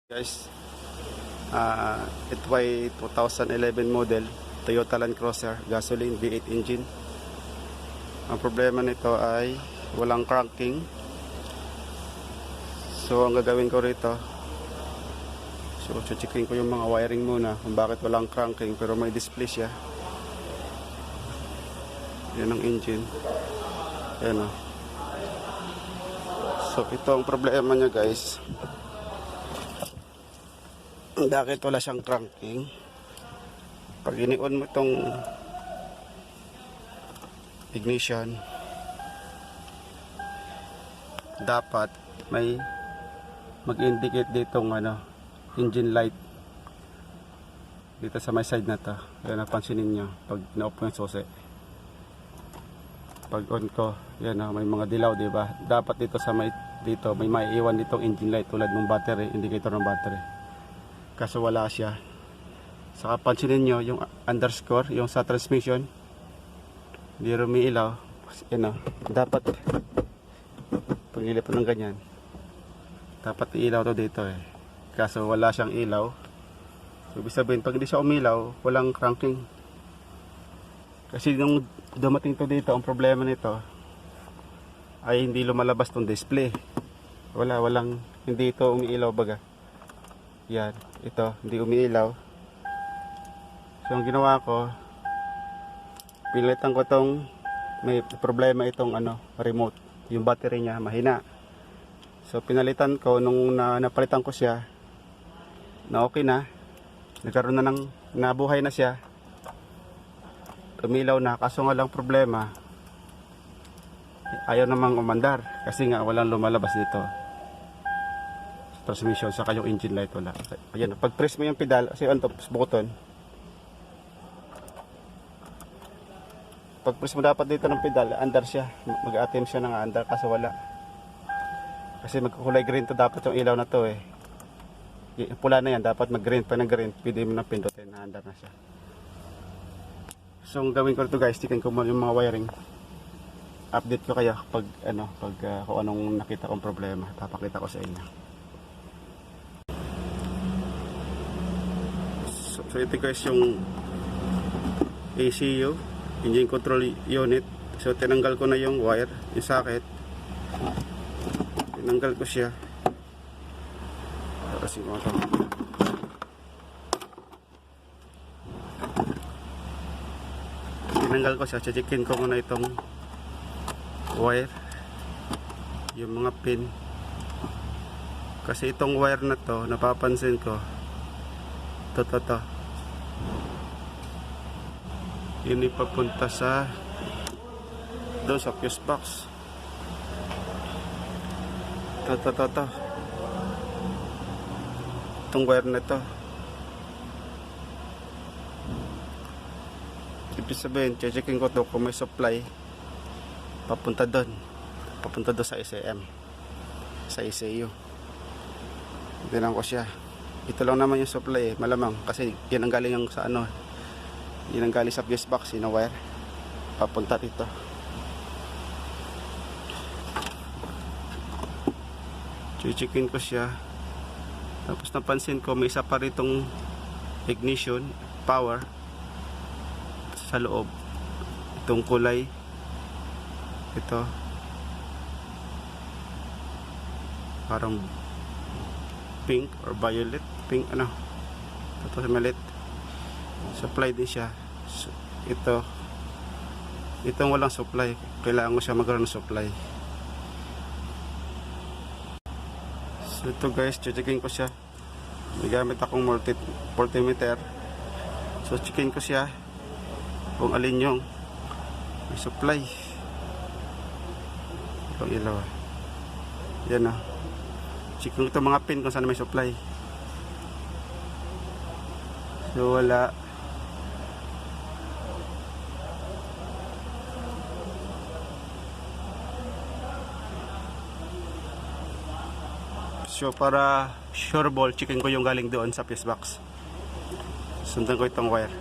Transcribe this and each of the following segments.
Guys, ito ay 2011 model Toyota Land Cruiser gasoline V8 engine. Ang problema nito ay walang cranking. So ang gagawin ko rito, checkin ko yung mga wiring muna kung bakit walang cranking pero may display siya. Yan ang engine. Yan o. So ito ang problema niya, guys. Bakit wala siyang cranking? Pag ini-on mo itong ignition, dapat may mag-indicate ditong engine light dito sa may side na to. Yan, napansinin nyo pag na-off yung susi. Pag on ko, yan may mga dilaw, diba? Dapat dito sa may maiiwan ditong engine light tulad ng battery, indicator ng battery. Kaso wala siya. Saka pansinin nyo yung underscore, yung sa transmission, hindi rumiilaw. Dapat pag ilipat ng ganyan, dapat ilaw to dito kaso wala siyang ilaw. So ibig sabihin, pag hindi siya umilaw, walang cranking. Kasi nung dumating to dito, ang problema nito ay hindi lumalabas tong display. Hindi ito umiilaw baga. Yan, ito, hindi umiilaw. So, ang ginawa ko, pilitan ko may problema itong remote. Yung battery niya, mahina. So, pinalitan ko, nung napalitan ko siya, na okay na. Nagkaroon na nabuhay na siya. Umilaw na, kaso nga lang problema, ayaw namang umandar. Kasi nga, walang lumalabas dito. Transmission, saka yung engine light wala. Ayan, pag press mo yung pedal, kasi on top button, pag press mo dapat dito ng pedal, andar siya, mag-attempt siya ng andar, kaso wala. Kasi magkukulay green to dapat yung ilaw na to pula na yan, dapat mag-green, pa ng green, pwede mo na pindutin, na andar na siya. So ang gawin ko ito, guys, tikin ko yung mga wiring, update ko kayo pag kung anong nakita kong problema, papakita ko sa inyo. So ito, guys, yung ECU, engine control unit. So tinanggal ko na yung wire, yung socket. Tinanggal ko siya. Kasi ko ito. Tinanggal ko siya. Checkin ko muna itong wire, yung mga pin. Kasi itong wire na to, napapansin ko, to yun ipapunta doon sa fuse box. Itong wire na to, ibig sabihin, checking ko to kung may supply papunta doon sa SAM, sa ECU. Tignan ko siya. Ito lang naman yung supply malamang, kasi yan ang galing yung sa yan ang galing sa fuse box, yung wire papunta dito. Checkin ko siya, tapos napansin ko may isa pa ritong ignition power sa loob. Itong kulay ito, parang pink or violet, pink tapos malit, supply din siya. So, itong walang supply, kailangan mo siya magkaroon ng supply. So ito, guys, checkin ko siya. May gamit akong multimeter. So checkin ko siya kung alin yung may supply. Itong ilaw, yan checkin ko itong mga pin kung saan may supply. So wala. So para sure ball, checkin ko yung galing doon sa fuse box. Sundan ko itong wire.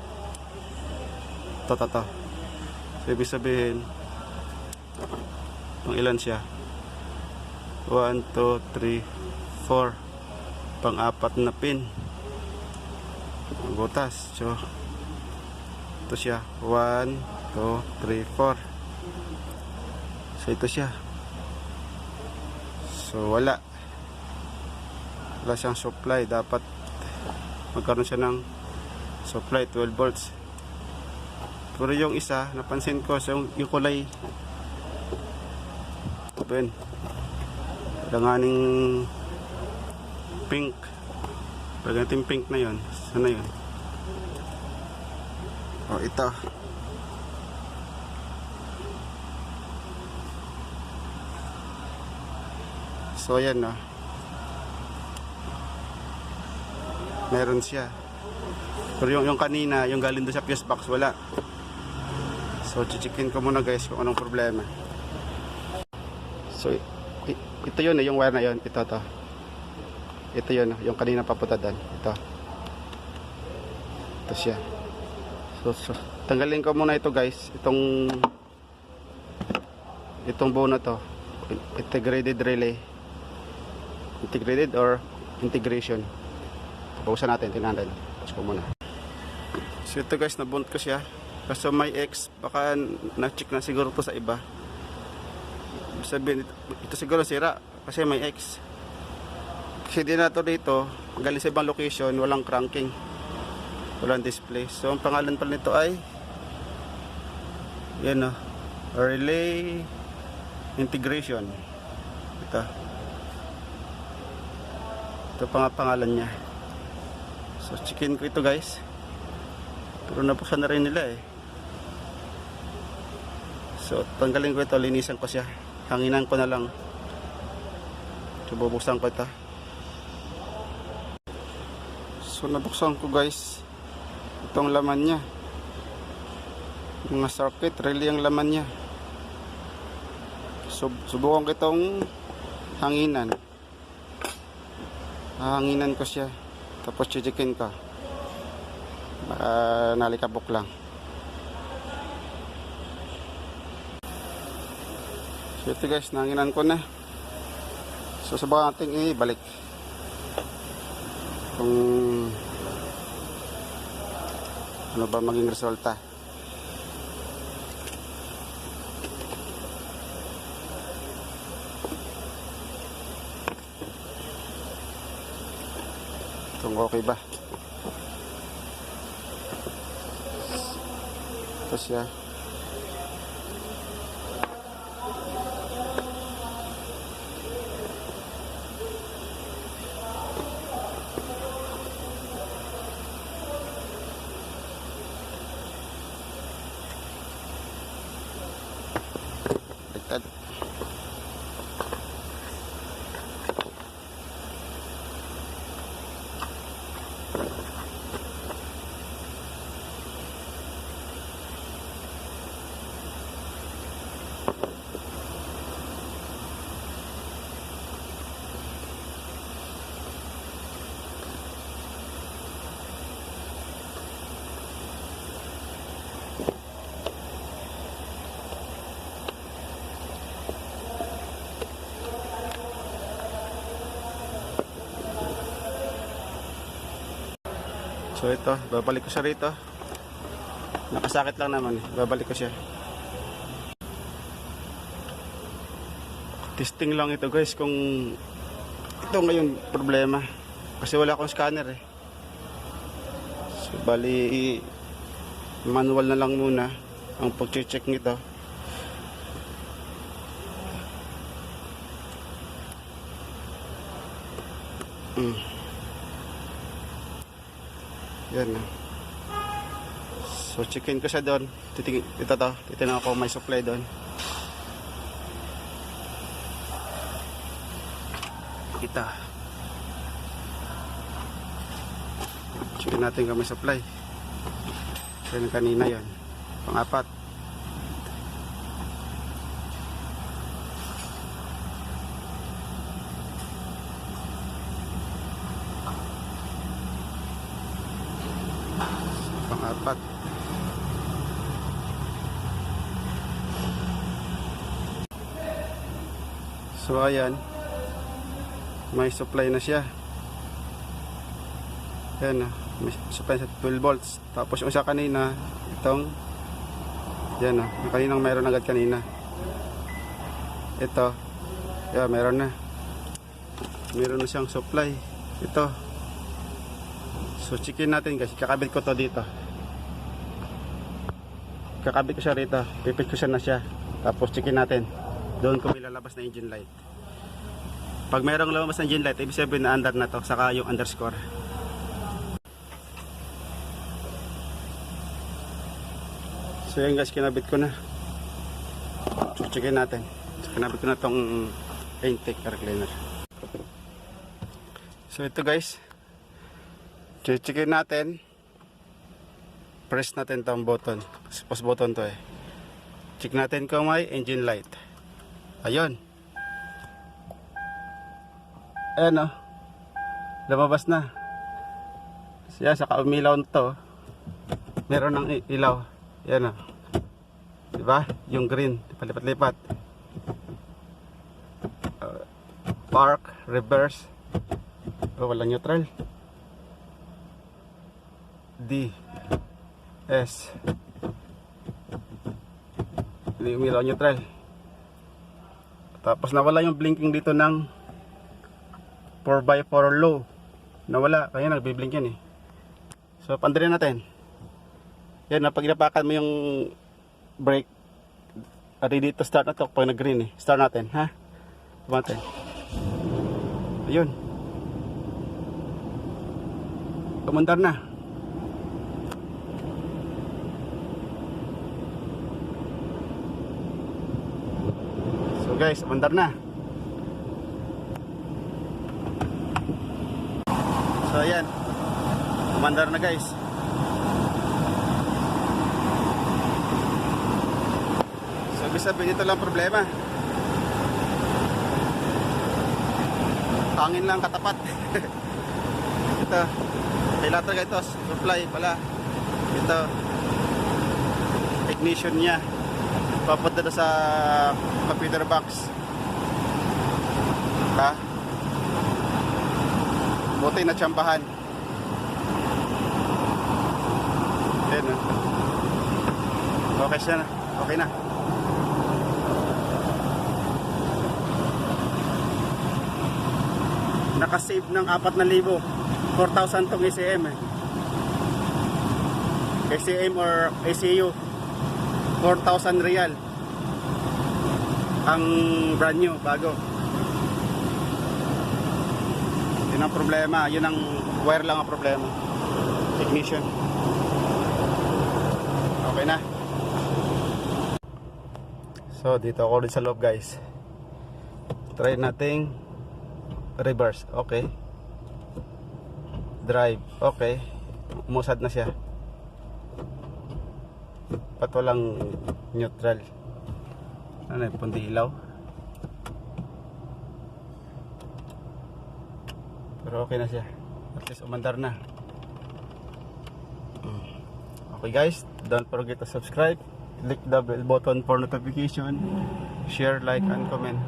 To. So ibig sabihin, kung ilan siya, 1, 2, 3, 4, 5, pang-apat na pin ang butas. So ito siya, 1, 2, 3, 4. So ito siya. So wala siyang supply. Dapat magkaroon siya ng supply 12 volts. Pero yung isa napansin ko, so yung kulay open, langaning pink. Pag natin pink na yun, sana yun? O ito, so ayan na, meron siya. Pero yung kanina, yung galing doon sa fuse box, wala. So chichikin ko muna guys kung anong problema. So ito yun, yung wire na yun. Ito yun, yung kanina papunta doon. Ito siya. So tanggalin ko muna ito guys, itong buo na to, integrated relay, integrated or integration. Pausan natin, tinanan. Tapos ko muna. So ito guys, nabunt ko siya. Kaso may X, baka na-check na siguro to sa iba. Sabihin, ito siguro sira kasi may X. Kasi di na to dito, galing sa ibang location, walang cranking, walang display. So ang pangalan pala nito ay yan o, relay integration. Ito pangalan niya. So checkin ko ito guys, pero nabuksan na rin nila eh. So tanggalin ko ito, linisan ko siya, hanginan ko na lang. So bubuksan ko ito. So nabuksan ko guys, itong laman niya, mga circuit relay ang laman niya. So subukan ko itong hanginan. Hanginan ko siya, tapos chichikin ko. Baka nalikabok lang. So ito guys, nanginan ko na. So subukan natin ibalik kung ano ba maging resulta. Kung okay ba. Ito siya. Baliktad. So ito, babalik ko siya rito. Nakasakit lang naman, babalik ko siya. Testing lang ito guys kung ito ngayon problema. Kasi wala akong scanner eh. So bali manual na lang muna ang pag-check nito. Yan. So checkin ko siya doon. Titingnan ko may supply doon. Kita. Checkin natin kung may supply. Yan kanina yan. Pang-apat. Pang-apat. So ayan, may supply na siya. Yan na, may supply sa 12 volts. Tapos yung isa kanina, itong yan na, yung kaninang meron agad kanina. Ito, yan, meron na. Meron na siyang supply. Ito. So checkin natin guys, kakabit ko to dito. Kakabit ko siya rito, pipit ko siya na siya. Tapos checkin natin. Doon ko may lalabas na engine light. Pag mayroong lumabas na engine light, ibig sabihin na under na to, saka yung underscore. So yan guys, kinabit ko na. So checkin natin. So, kinabit ko na tong intake air cleaner. So ito guys, checkin natin. Press natin tong button. Pause button to eh. Check natin kung may engine light. Ayun. Ayan o. Lumabas na. Siya, saka umilaw to. Meron ng ilaw. Ayan o. Diba? Yung green. Palipat-lipat. Park, reverse. Oh, walang neutral. D. S. Hindi umilaw neutral. Tapos nawala yung blinking dito ng 4x4 low. Nawala, kaya nagbiblink yan eh. So pandirin natin. Yan, pag inapakan mo yung brake, ready to start na to pag nag green eh. Start natin, ha? Natin. Ayun. Kumandar na. So guys, kumandar na. So ayan, kumandar na guys. So ibig sabihin, ito lang problema. Hangin lang katapat. Ito, kailangan talaga ito, supply pala. Ito, ignition niya. Papunta na sa computer box. Ha? Buti na tsambahan. Ayan na. Okay siya na. Okay na. Nakasave ng 4,000. 4,000 tong ECM eh. ECM or ECU. 4,000 real. Ang brand new, bago. Yun ang problema. Yun ang wire lang ang problema. Ignition. Okay na. So dito ako rin sa loob guys. Try nating reverse. Okay. Drive. Okay. Umusad na siya. Pat walang neutral. Ano yun? Pundi ilaw. Pero okay na siya. At least umandar na. Okay guys, don't forget to subscribe. Click the bell button for notification. Share, like, and comment.